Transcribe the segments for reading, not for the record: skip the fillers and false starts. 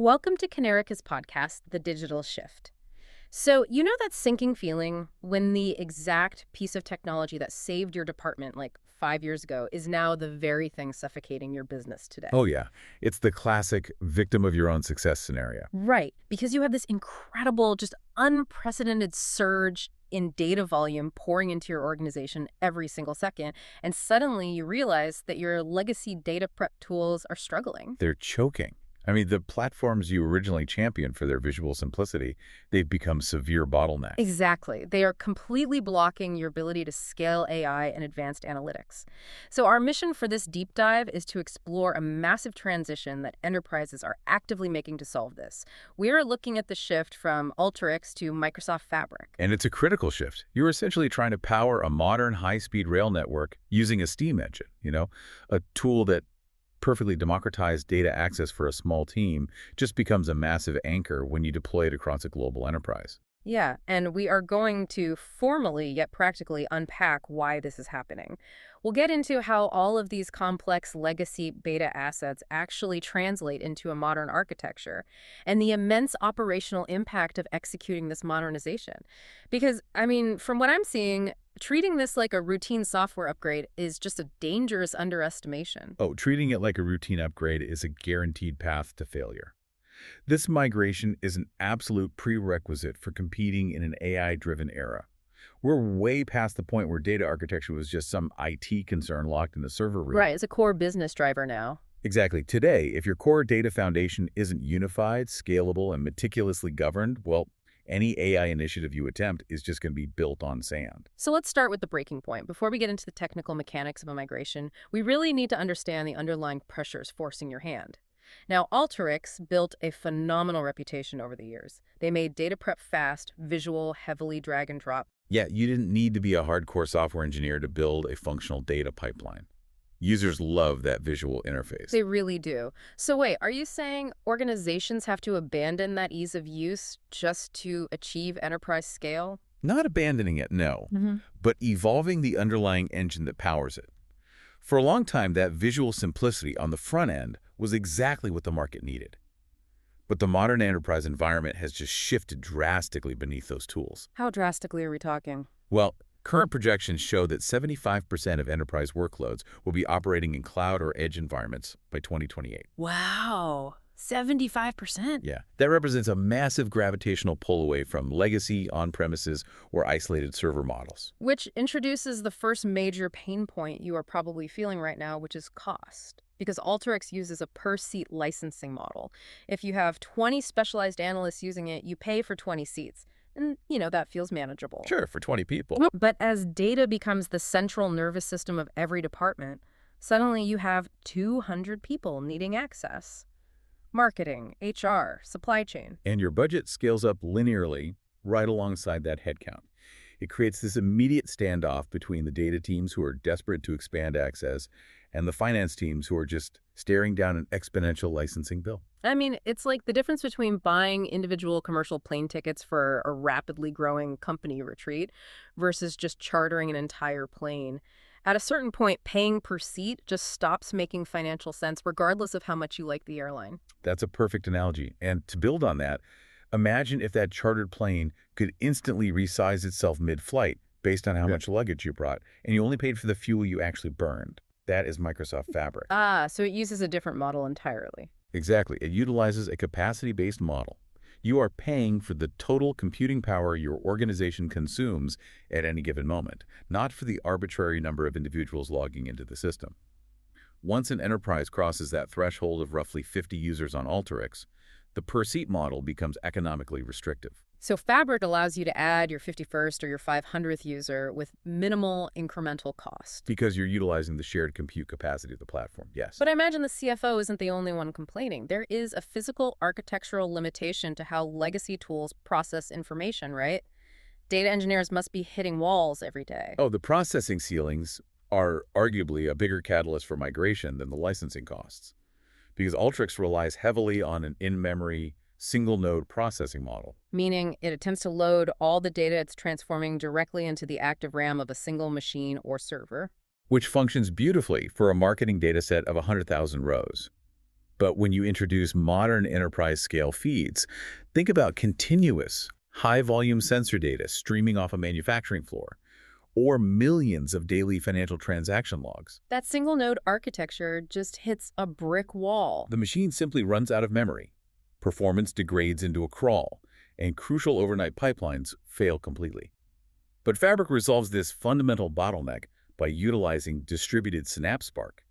Welcome to Kanerika's podcast, The Digital Shift. So, you know that sinking feeling when the exact piece of technology that saved your department like 5 years ago is now the very thing suffocating your business today? Oh, yeah. It's the classic victim of your own success scenario. Right, because you have this incredible, just unprecedented surge in data volume pouring into your organization every single second, and suddenly you realize that your legacy data prep tools are struggling. They're choking. I mean, the platforms you originally championed for their visual simplicity, they've become severe bottlenecks. Exactly. They are completely blocking your ability to scale AI and advanced analytics. So our mission for this deep dive is to explore a massive transition that enterprises are actively making to solve this. We are looking at the shift from Alteryx to Microsoft Fabric. And it's a critical shift. You're essentially trying to power a modern high-speed rail network using a steam engine, a tool that perfectly democratized data access for a small team just becomes a massive anchor when you deploy it across a global enterprise. Yeah, and we are going to formally yet practically unpack why this is happening. We'll get into how all of these complex legacy beta assets actually translate into a modern architecture and the immense operational impact of executing this modernization. Because, from what I'm seeing, treating this like a routine software upgrade is just a dangerous underestimation. Oh, treating it like a routine upgrade is a guaranteed path to failure. This migration is an absolute prerequisite for competing in an AI-driven era. We're way past the point where data architecture was just some IT concern locked in the server room. Right, it's a core business driver now. Exactly. Today, if your core data foundation isn't unified, scalable, and meticulously governed, well, any AI initiative you attempt is just going to be built on sand. So let's start with the breaking point. Before we get into the technical mechanics of a migration, we really need to understand the underlying pressures forcing your hand. Now, Alteryx built a phenomenal reputation over the years. They made data prep fast, visual, heavily drag and drop. Yeah, you didn't need to be a hardcore software engineer to build a functional data pipeline. Users love that visual interface. They really do. So wait, are you saying organizations have to abandon that ease of use just to achieve enterprise scale? Not abandoning it, no, but evolving the underlying engine that powers it. For a long time, that visual simplicity on the front end was exactly what the market needed. But the modern enterprise environment has just shifted drastically beneath those tools. How drastically are we talking? Well, current projections show that 75% of enterprise workloads will be operating in cloud or edge environments by 2028. Wow, 75%? Yeah, that represents a massive gravitational pull away from legacy, on-premises, or isolated server models. Which introduces the first major pain point you are probably feeling right now, which is cost. Because Alteryx uses a per-seat licensing model. If you have 20 specialized analysts using it, you pay for 20 seats. And, that feels manageable. Sure, for 20 people. But as data becomes the central nervous system of every department, suddenly you have 200 people needing access. Marketing, HR, supply chain. And your budget scales up linearly right alongside that headcount. It creates this immediate standoff between the data teams who are desperate to expand access and the finance teams who are just staring down an exponential licensing bill. It's like the difference between buying individual commercial plane tickets for a rapidly growing company retreat versus just chartering an entire plane. At a certain point, paying per seat just stops making financial sense, regardless of how much you like the airline. That's a perfect analogy. And to build on that, imagine if that chartered plane could instantly resize itself mid-flight based on how much luggage you brought, and you only paid for the fuel you actually burned. That is Microsoft Fabric. So it uses a different model entirely. Exactly. It utilizes a capacity-based model. You are paying for the total computing power your organization consumes at any given moment, not for the arbitrary number of individuals logging into the system. Once an enterprise crosses that threshold of roughly 50 users on Alteryx, the per-seat model becomes economically restrictive. So Fabric allows you to add your 51st or your 500th user with minimal incremental cost. Because you're utilizing the shared compute capacity of the platform, yes. But I imagine the CFO isn't the only one complaining. There is a physical architectural limitation to how legacy tools process information, right? Data engineers must be hitting walls every day. Oh, the processing ceilings are arguably a bigger catalyst for migration than the licensing costs. Because Alteryx relies heavily on an in-memory, single-node processing model. Meaning it attempts to load all the data it's transforming directly into the active RAM of a single machine or server. Which functions beautifully for a marketing dataset of 100,000 rows. But when you introduce modern enterprise-scale feeds, think about continuous, high-volume sensor data streaming off a manufacturing floor, or millions of daily financial transaction logs. That single node architecture just hits a brick wall. The machine simply runs out of memory. Performance degrades into a crawl, and crucial overnight pipelines fail completely. But Fabric resolves this fundamental bottleneck by utilizing distributed Synapse Spark.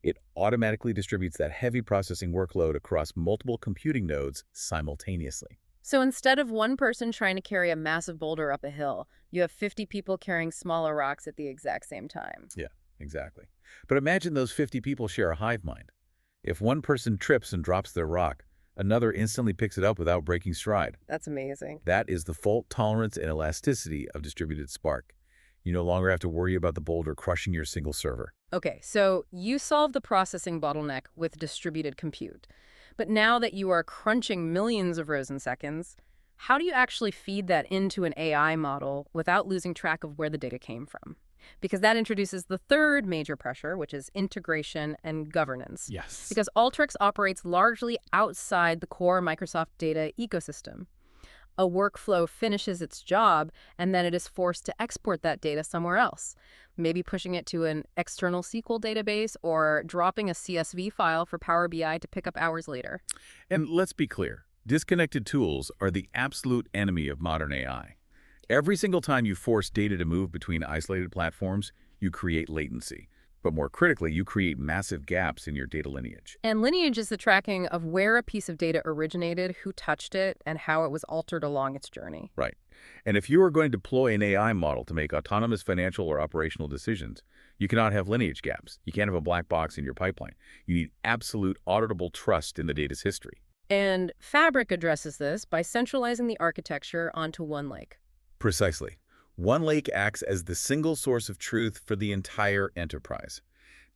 It automatically distributes that heavy processing workload across multiple computing nodes simultaneously. So instead of one person trying to carry a massive boulder up a hill, you have 50 people carrying smaller rocks at the exact same time. Yeah, exactly. But imagine those 50 people share a hive mind. If one person trips and drops their rock, another instantly picks it up without breaking stride. That's amazing. That is the fault tolerance and elasticity of distributed Spark. You no longer have to worry about the boulder crushing your single server. Okay, so you solve the processing bottleneck with distributed compute. But now that you are crunching millions of rows in seconds, how do you actually feed that into an AI model without losing track of where the data came from? Because that introduces the third major pressure, which is integration and governance. Yes. Because Alteryx operates largely outside the core Microsoft data ecosystem. A workflow finishes its job, and then it is forced to export that data somewhere else, maybe pushing it to an external SQL database or dropping a CSV file for Power BI to pick up hours later. And let's be clear, disconnected tools are the absolute enemy of modern AI. Every single time you force data to move between isolated platforms, you create latency. But more critically, you create massive gaps in your data lineage. And lineage is the tracking of where a piece of data originated, who touched it, and how it was altered along its journey. Right. And if you are going to deploy an AI model to make autonomous financial or operational decisions, you cannot have lineage gaps. You can't have a black box in your pipeline. You need absolute auditable trust in the data's history. And Fabric addresses this by centralizing the architecture onto one lake. Precisely. One lake acts as the single source of truth for the entire enterprise.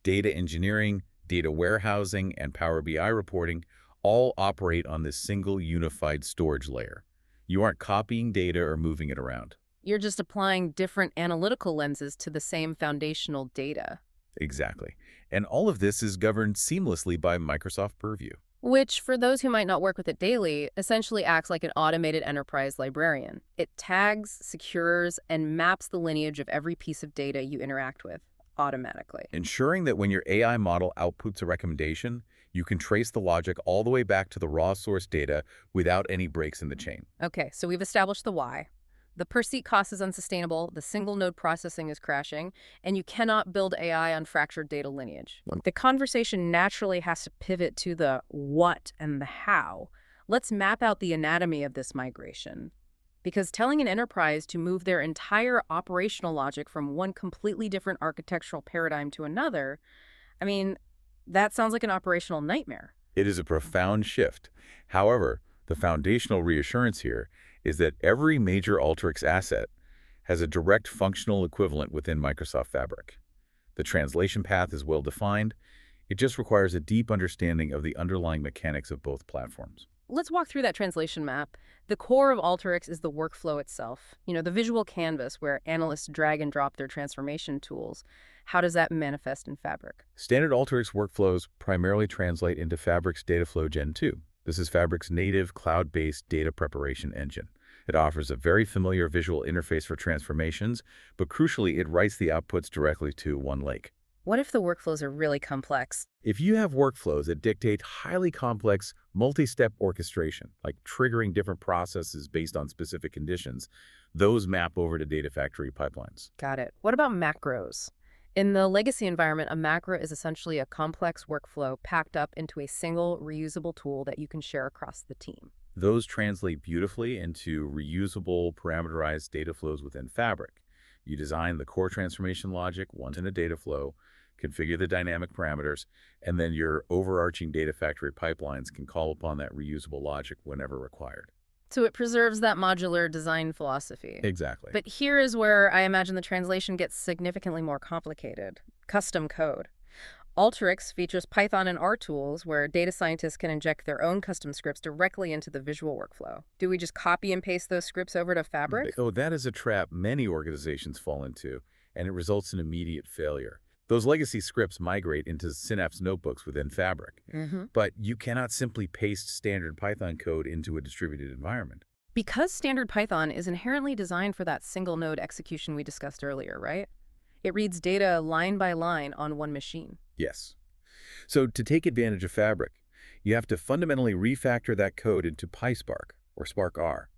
Data engineering, data warehousing, and Power BI reporting all operate on this single unified storage layer. You aren't copying data or moving it around. You're just applying different analytical lenses to the same foundational data. Exactly. And all of this is governed seamlessly by Microsoft Purview. Which, for those who might not work with it daily, essentially acts like an automated enterprise librarian. It tags, secures, and maps the lineage of every piece of data you interact with automatically. Ensuring that when your AI model outputs a recommendation, you can trace the logic all the way back to the raw source data without any breaks in the chain. Okay, so we've established the why. The per seat cost is unsustainable, the single node processing is crashing, and you cannot build AI on fractured data lineage. The conversation naturally has to pivot to the what and the how. Let's map out the anatomy of this migration. Because telling an enterprise to move their entire operational logic from one completely different architectural paradigm to another, I mean, that sounds like an operational nightmare. It is a profound shift. However, the foundational reassurance here is that every major Alteryx asset has a direct functional equivalent within Microsoft Fabric. The translation path is well defined. It just requires a deep understanding of the underlying mechanics of both platforms. Let's walk through that translation map. The core of Alteryx is the workflow itself. The visual canvas where analysts drag and drop their transformation tools. How does that manifest in Fabric? Standard Alteryx workflows primarily translate into Fabric's Dataflow Gen2. This is Fabric's native cloud-based data preparation engine. It offers a very familiar visual interface for transformations, but crucially, it writes the outputs directly to one lake. What if the workflows are really complex? If you have workflows that dictate highly complex, multi-step orchestration, like triggering different processes based on specific conditions, those map over to Data Factory pipelines. Got it. What about macros? In the legacy environment, a macro is essentially a complex workflow packed up into a single reusable tool that you can share across the team. Those translate beautifully into reusable, parameterized data flows within Fabric. You design the core transformation logic once in a data flow, configure the dynamic parameters, and then your overarching Data Factory pipelines can call upon that reusable logic whenever required. So it preserves that modular design philosophy. Exactly. But here is where I imagine the translation gets significantly more complicated. Custom code. Alteryx features Python and R tools where data scientists can inject their own custom scripts directly into the visual workflow. Do we just copy and paste those scripts over to Fabric? Oh, that is a trap many organizations fall into, and it results in immediate failure. Those legacy scripts migrate into Synapse notebooks within Fabric. But you cannot simply paste standard Python code into a distributed environment. Because standard Python is inherently designed for that single node execution we discussed earlier, right? It reads data line by line on one machine. Yes. So to take advantage of Fabric, you have to fundamentally refactor that code into PySpark or Spark R.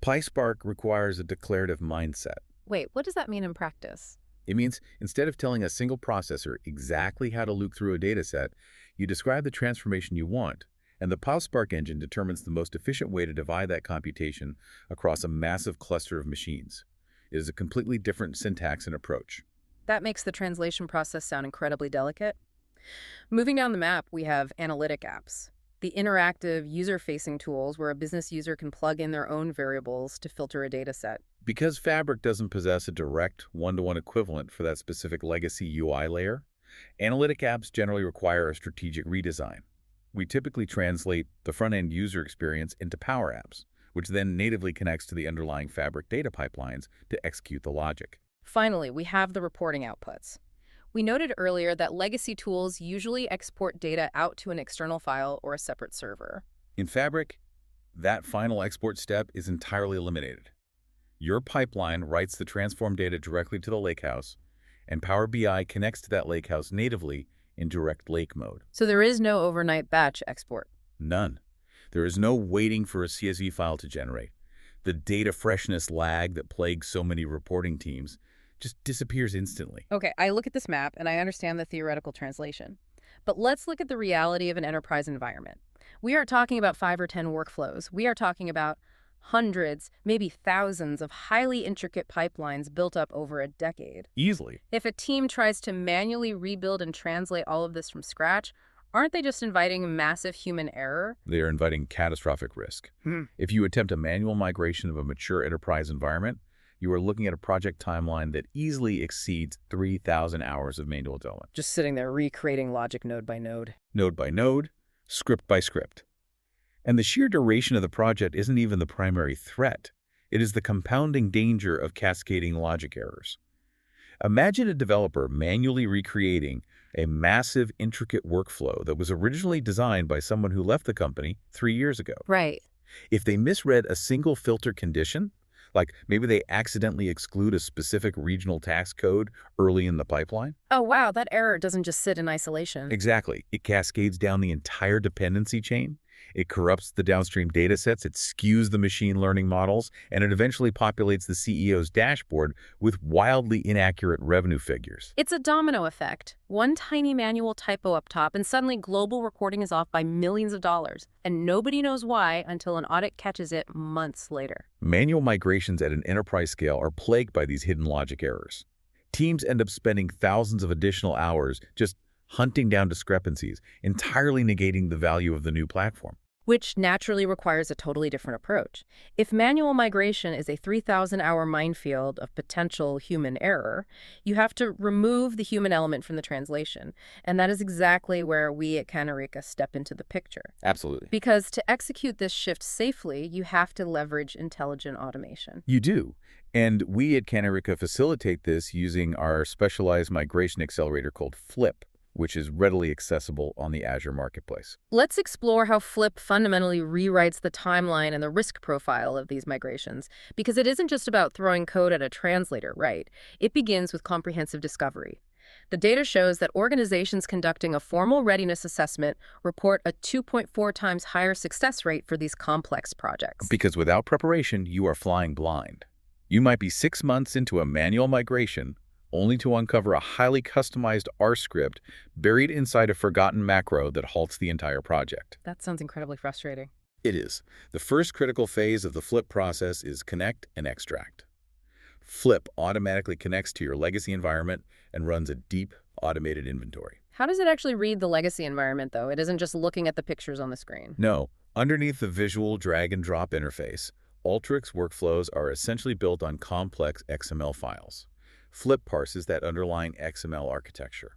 PySpark requires a declarative mindset. Wait, what does that mean in practice? It means instead of telling a single processor exactly how to loop through a dataset, you describe the transformation you want, and the PySpark engine determines the most efficient way to divide that computation across a massive cluster of machines. It is a completely different syntax and approach. That makes the translation process sound incredibly delicate. Moving down the map, we have analytic apps, the interactive user-facing tools where a business user can plug in their own variables to filter a dataset. Because Fabric doesn't possess a direct one-to-one equivalent for that specific legacy UI layer, analytic apps generally require a strategic redesign. We typically translate the front-end user experience into Power Apps, which then natively connects to the underlying Fabric data pipelines to execute the logic. Finally, we have the reporting outputs. We noted earlier that legacy tools usually export data out to an external file or a separate server. In Fabric, that final export step is entirely eliminated. Your pipeline writes the transformed data directly to the lakehouse, and Power BI connects to that lakehouse natively in direct lake mode. So there is no overnight batch export. None. There is no waiting for a CSV file to generate. The data freshness lag that plagues so many reporting teams just disappears instantly. Okay, I look at this map and I understand the theoretical translation. But let's look at the reality of an enterprise environment. We aren't talking about 5 or 10 workflows. We are talking about hundreds, maybe thousands of highly intricate pipelines built up over a decade. Easily. If a team tries to manually rebuild and translate all of this from scratch, aren't they just inviting massive human error? They are inviting catastrophic risk. If you attempt a manual migration of a mature enterprise environment, you are looking at a project timeline that easily exceeds 3,000 hours of manual development. Just sitting there recreating logic node by node. Node by node, script by script. And the sheer duration of the project isn't even the primary threat. It is the compounding danger of cascading logic errors. Imagine a developer manually recreating a massive, intricate workflow that was originally designed by someone who left the company 3 years ago. Right. If they misread a single filter condition, like maybe they accidentally exclude a specific regional tax code early in the pipeline. Oh, wow, that error doesn't just sit in isolation. Exactly. It cascades down the entire dependency chain. It corrupts the downstream data sets, it skews the machine learning models, and it eventually populates the CEO's dashboard with wildly inaccurate revenue figures. It's a domino effect. One tiny manual typo up top, and suddenly global reporting is off by millions of dollars. And nobody knows why until an audit catches it months later. Manual migrations at an enterprise scale are plagued by these hidden logic errors. Teams end up spending thousands of additional hours just hunting down discrepancies, entirely negating the value of the new platform. Which naturally requires a totally different approach. If manual migration is a 3,000-hour minefield of potential human error, you have to remove the human element from the translation. And that is exactly where we at Kanerika step into the picture. Absolutely. Because to execute this shift safely, you have to leverage intelligent automation. You do. And we at Kanerika facilitate this using our specialized migration accelerator called Flip, which is readily accessible on the Azure Marketplace. Let's explore how Flip fundamentally rewrites the timeline and the risk profile of these migrations, because it isn't just about throwing code at a translator, right? It begins with comprehensive discovery. The data shows that organizations conducting a formal readiness assessment report a 2.4 times higher success rate for these complex projects. Because without preparation, you are flying blind. You might be 6 months into a manual migration, only to uncover a highly customized R script buried inside a forgotten macro that halts the entire project. That sounds incredibly frustrating. It is. The first critical phase of the Flip process is connect and extract. Flip automatically connects to your legacy environment and runs a deep, automated inventory. How does it actually read the legacy environment, though? It isn't just looking at the pictures on the screen. No. Underneath the visual drag-and-drop interface, Alteryx workflows are essentially built on complex XML files. Flip parses that underlying XML architecture.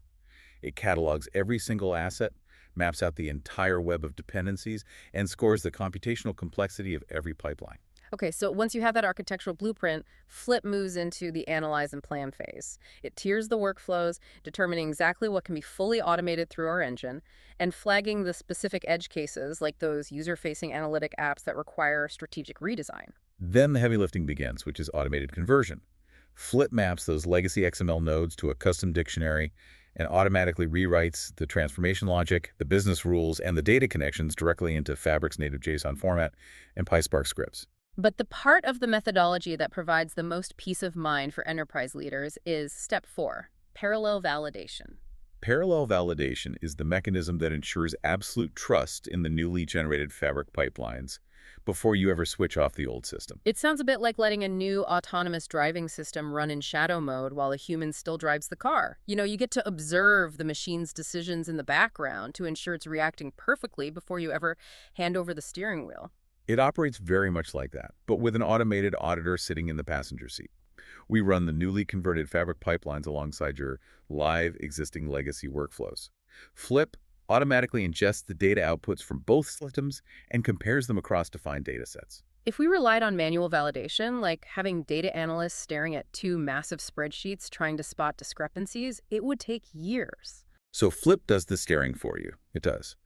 It catalogs every single asset, maps out the entire web of dependencies, and scores the computational complexity of every pipeline. Okay, so once you have that architectural blueprint, Flip moves into the analyze and plan phase. It tiers the workflows, determining exactly what can be fully automated through our engine, and flagging the specific edge cases like those user-facing analytic apps that require strategic redesign. Then the heavy lifting begins, which is automated conversion. Flip maps those legacy XML nodes to a custom dictionary and automatically rewrites the transformation logic, the business rules, and the data connections directly into Fabric's native JSON format and PySpark scripts. But the part of the methodology that provides the most peace of mind for enterprise leaders is step 4, parallel validation. Parallel validation is the mechanism that ensures absolute trust in the newly generated Fabric pipelines before you ever switch off the old system. It sounds a bit like letting a new autonomous driving system run in shadow mode while a human still drives the car. You get to observe the machine's decisions in the background to ensure it's reacting perfectly before you ever hand over the steering wheel. It operates very much like that, but with an automated auditor sitting in the passenger seat. We run the newly converted Fabric pipelines alongside your live existing legacy workflows. Flip automatically ingests the data outputs from both systems and compares them across defined datasets. If we relied on manual validation, like having data analysts staring at two massive spreadsheets trying to spot discrepancies, it would take years. So Flip does the steering for you. It does.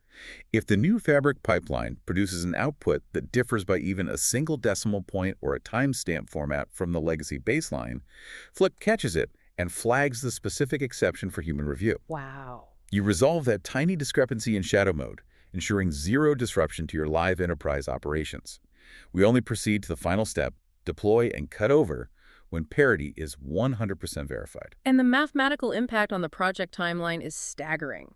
If the new Fabric pipeline produces an output that differs by even a single decimal point or a timestamp format from the legacy baseline, Flip catches it and flags the specific exception for human review. Wow. You resolve that tiny discrepancy in shadow mode, ensuring zero disruption to your live enterprise operations. We only proceed to the final step, deploy and cut over, when parity is 100% verified. And the mathematical impact on the project timeline is staggering.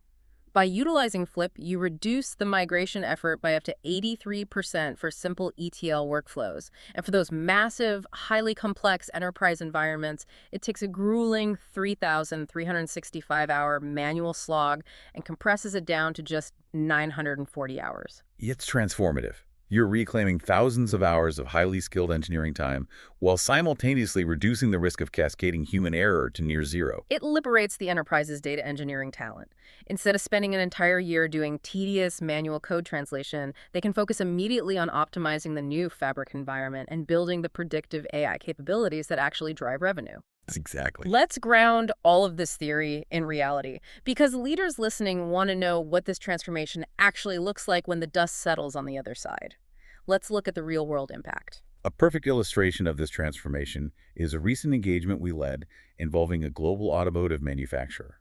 By utilizing Flip, you reduce the migration effort by up to 83% for simple ETL workflows. And for those massive, highly complex enterprise environments, it takes a grueling 3,365-hour manual slog and compresses it down to just 940 hours. It's transformative. You're reclaiming thousands of hours of highly skilled engineering time while simultaneously reducing the risk of cascading human error to near zero. It liberates the enterprise's data engineering talent. Instead of spending an entire year doing tedious manual code translation, they can focus immediately on optimizing the new Fabric environment and building the predictive AI capabilities that actually drive revenue. Exactly. Let's ground all of this theory in reality, because leaders listening want to know what this transformation actually looks like when the dust settles on the other side. Let's look at the real-world impact. A perfect illustration of this transformation is a recent engagement we led involving a global automotive manufacturer.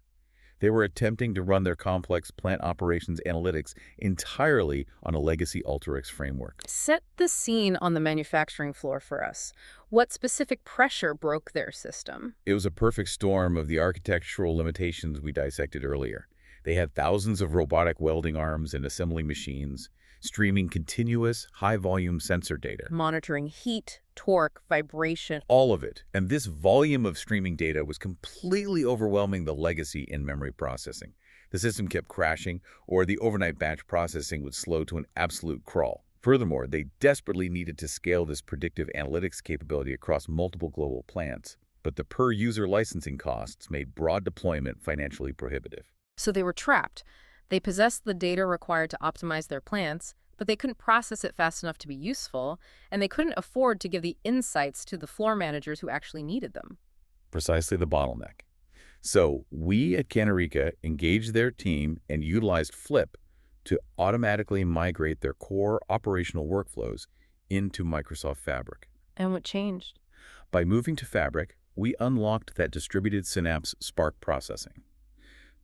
They were attempting to run their complex plant operations analytics entirely on a legacy Alteryx framework. Set the scene on the manufacturing floor for us. What specific pressure broke their system? It was a perfect storm of the architectural limitations we dissected earlier. They had thousands of robotic welding arms and assembly machines, streaming continuous, high-volume sensor data. Monitoring heat, torque, vibration. All of it. And this volume of streaming data was completely overwhelming the legacy in-memory processing. The system kept crashing, or the overnight batch processing would slow to an absolute crawl. Furthermore, they desperately needed to scale this predictive analytics capability across multiple global plants, but the per-user licensing costs made broad deployment financially prohibitive. So they were trapped. They possessed the data required to optimize their plants, but they couldn't process it fast enough to be useful, and they couldn't afford to give the insights to the floor managers who actually needed them. Precisely the bottleneck. So we at Kanerika engaged their team and utilized Flip to automatically migrate their core operational workflows into Microsoft Fabric. And what changed? By moving to Fabric, we unlocked that distributed Synapse Spark processing.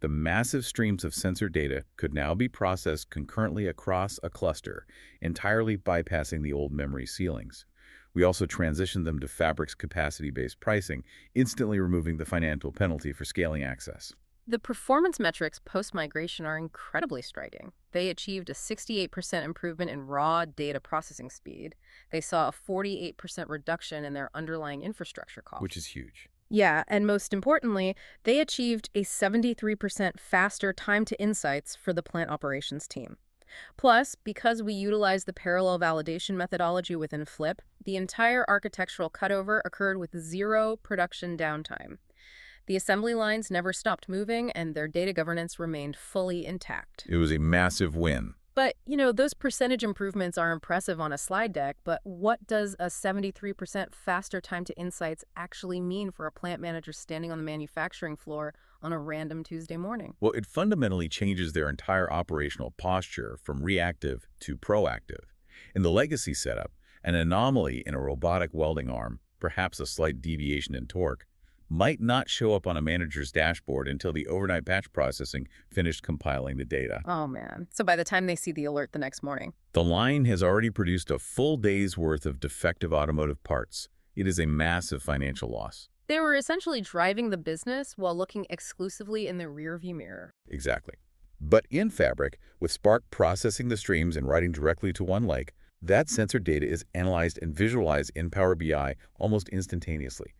The massive streams of sensor data could now be processed concurrently across a cluster, entirely bypassing the old memory ceilings. We also transitioned them to Fabric's capacity-based pricing, instantly removing the financial penalty for scaling access. The performance metrics post-migration are incredibly striking. They achieved a 68% improvement in raw data processing speed. They saw a 48% reduction in their underlying infrastructure costs. Which is huge. Yeah, and most importantly, they achieved a 73% faster time to insights for the plant operations team. Plus, because we utilized the parallel validation methodology within Flip, the entire architectural cutover occurred with zero production downtime. The assembly lines never stopped moving, and their data governance remained fully intact. It was a massive win. But, those percentage improvements are impressive on a slide deck, but what does a 73% faster time to insights actually mean for a plant manager standing on the manufacturing floor on a random Tuesday morning? Well, it fundamentally changes their entire operational posture from reactive to proactive. In the legacy setup, an anomaly in a robotic welding arm, perhaps a slight deviation in torque, might not show up on a manager's dashboard until the overnight batch processing finished compiling the data. Oh, man. So by the time they see the alert the next morning. The line has already produced a full day's worth of defective automotive parts. It is a massive financial loss. They were essentially driving the business while looking exclusively in the rearview mirror. Exactly. But in Fabric, with Spark processing the streams and writing directly to one lake, that sensor data is analyzed and visualized in Power BI almost instantaneously.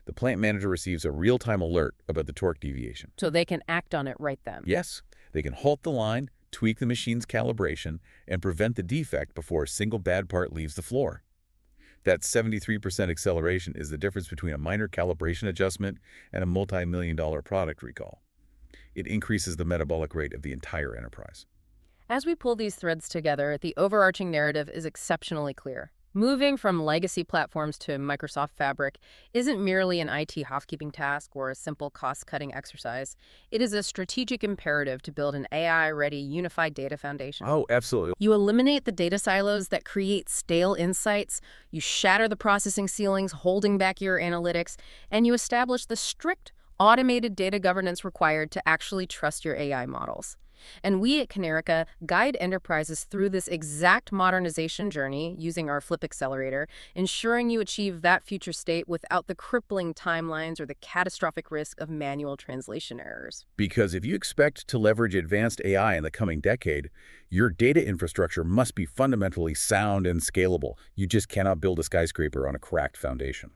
The plant manager receives a real-time alert about the torque deviation. So they can act on it right then. Yes, they can halt the line, tweak the machine's calibration, and prevent the defect before a single bad part leaves the floor. That 73% acceleration is the difference between a minor calibration adjustment and a multi-million-dollar product recall. It increases the metabolic rate of the entire enterprise. As we pull these threads together, the overarching narrative is exceptionally clear. Moving from legacy platforms to Microsoft Fabric isn't merely an IT housekeeping task or a simple cost-cutting exercise. It is a strategic imperative to build an AI-ready unified data foundation. Oh, absolutely. You eliminate the data silos that create stale insights, you shatter the processing ceilings holding back your analytics, and you establish the strict, automated data governance required to actually trust your AI models. And we at Kanerika guide enterprises through this exact modernization journey using our Flip Accelerator, ensuring you achieve that future state without the crippling timelines or the catastrophic risk of manual translation errors. Because if you expect to leverage advanced AI in the coming decade, your data infrastructure must be fundamentally sound and scalable. You just cannot build a skyscraper on a cracked foundation.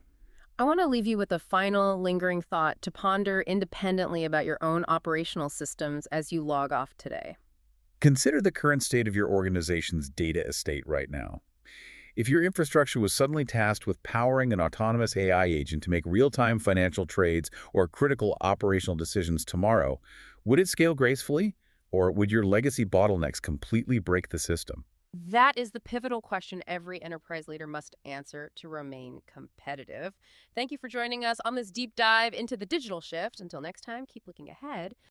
I want to leave you with a final lingering thought to ponder independently about your own operational systems as you log off today. Consider the current state of your organization's data estate right now. If your infrastructure was suddenly tasked with powering an autonomous AI agent to make real-time financial trades or critical operational decisions tomorrow, would it scale gracefully? Or would your legacy bottlenecks completely break the system? That is the pivotal question every enterprise leader must answer to remain competitive. Thank you for joining us on this deep dive into the digital shift. Until next time, keep looking ahead.